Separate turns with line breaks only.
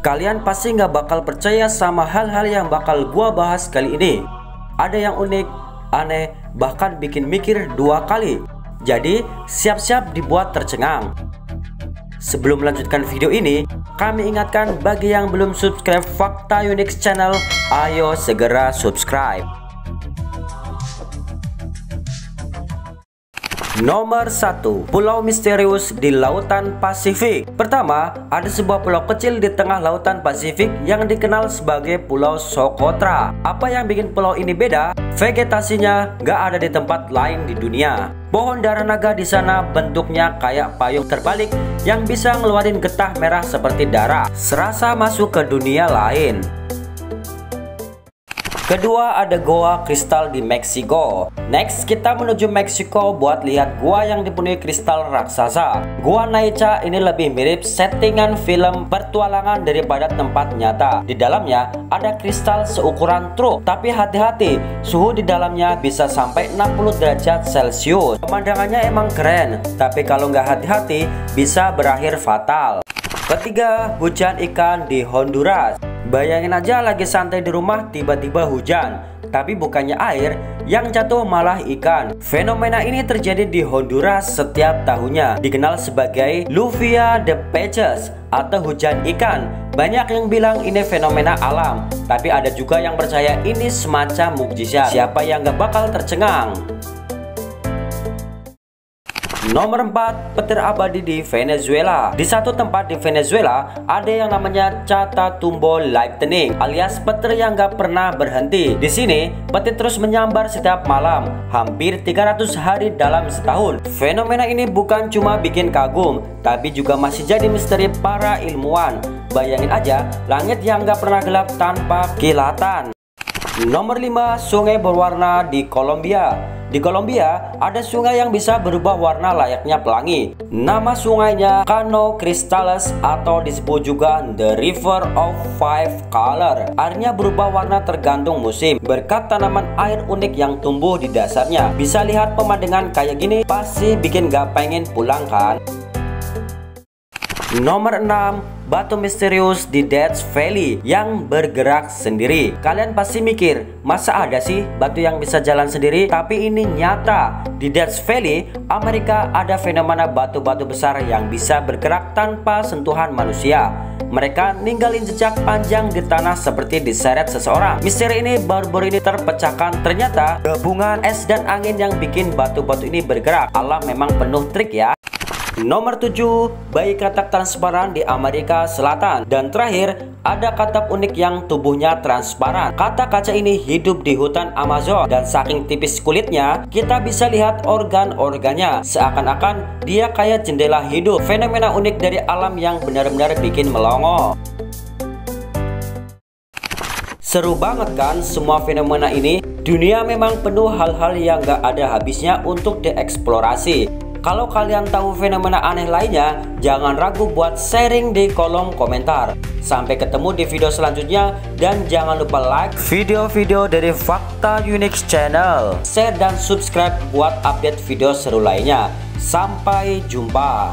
Kalian pasti nggak bakal percaya sama hal-hal yang bakal gua bahas kali ini. Ada yang unik, aneh, bahkan bikin mikir 2 kali. Jadi siap-siap dibuat tercengang. Sebelum melanjutkan video ini, kami ingatkan bagi yang belum subscribe Fakta Unik channel, ayo segera subscribe. Nomor 1. Pulau misterius di Lautan Pasifik. Pertama, ada sebuah pulau kecil di tengah Lautan Pasifik yang dikenal sebagai Pulau Socotra. Apa yang bikin pulau ini beda? Vegetasinya gak ada di tempat lain di dunia. Pohon darah naga di sana bentuknya kayak payung terbalik yang bisa ngeluarin getah merah seperti darah. Serasa masuk ke dunia lain. Kedua, ada Goa Kristal di Meksiko. Next, kita menuju Meksiko buat lihat gua yang dipenuhi kristal raksasa. Gua Naicha ini lebih mirip settingan film pertualangan daripada tempat nyata. Di dalamnya ada kristal seukuran truk, tapi hati-hati, suhu di dalamnya bisa sampai 60 derajat Celcius. Pemandangannya emang keren, tapi kalau nggak hati-hati bisa berakhir fatal. Ketiga, hujan ikan di Honduras. Bayangin aja lagi santai di rumah tiba-tiba hujan, tapi bukannya air, yang jatuh malah ikan. Fenomena ini terjadi di Honduras setiap tahunnya, dikenal sebagai Lluvia de Peces atau hujan ikan. Banyak yang bilang ini fenomena alam, tapi ada juga yang percaya ini semacam mukjizat. Siapa yang gak bakal tercengang? Nomor 4, petir abadi di Venezuela. Di satu tempat di Venezuela ada yang namanya Catatumbo Lightning, alias petir yang gak pernah berhenti. Di sini petir terus menyambar setiap malam, hampir 300 hari dalam setahun. Fenomena ini bukan cuma bikin kagum, tapi juga masih jadi misteri para ilmuwan. Bayangin aja, langit yang gak pernah gelap tanpa kilatan. Nomor 5, sungai berwarna di Kolombia. Di Kolombia ada sungai yang bisa berubah warna layaknya pelangi. Nama sungainya Cano Cristales atau disebut juga The River of Five Color. Airnya berubah warna tergantung musim berkat tanaman air unik yang tumbuh di dasarnya. Bisa lihat pemandangan kayak gini pasti bikin gak pengen pulang kan? Nomor 6, batu misterius di Death Valley yang bergerak sendiri. Kalian pasti mikir, masa ada sih batu yang bisa jalan sendiri? Tapi ini nyata. Di Death Valley, Amerika, ada fenomena batu-batu besar yang bisa bergerak tanpa sentuhan manusia. Mereka ninggalin jejak panjang di tanah seperti diseret seseorang. Misteri ini baru-baru ini terpecahkan. Ternyata gabungan es dan angin yang bikin batu-batu ini bergerak. Alam memang penuh trik ya. Nomor 7, bayi katak transparan di Amerika Selatan. Dan terakhir, ada katak unik yang tubuhnya transparan. Katak kaca ini hidup di hutan Amazon, dan saking tipis kulitnya, kita bisa lihat organ-organnya. Seakan-akan dia kayak jendela hidup. Fenomena unik dari alam yang benar-benar bikin melongo. Seru banget kan semua fenomena ini? Dunia memang penuh hal-hal yang gak ada habisnya untuk dieksplorasi. Kalau kalian tahu fenomena aneh lainnya, jangan ragu buat sharing di kolom komentar. Sampai ketemu di video selanjutnya, dan jangan lupa like video-video dari Fakta Unik channel, share dan subscribe buat update video seru lainnya. Sampai jumpa.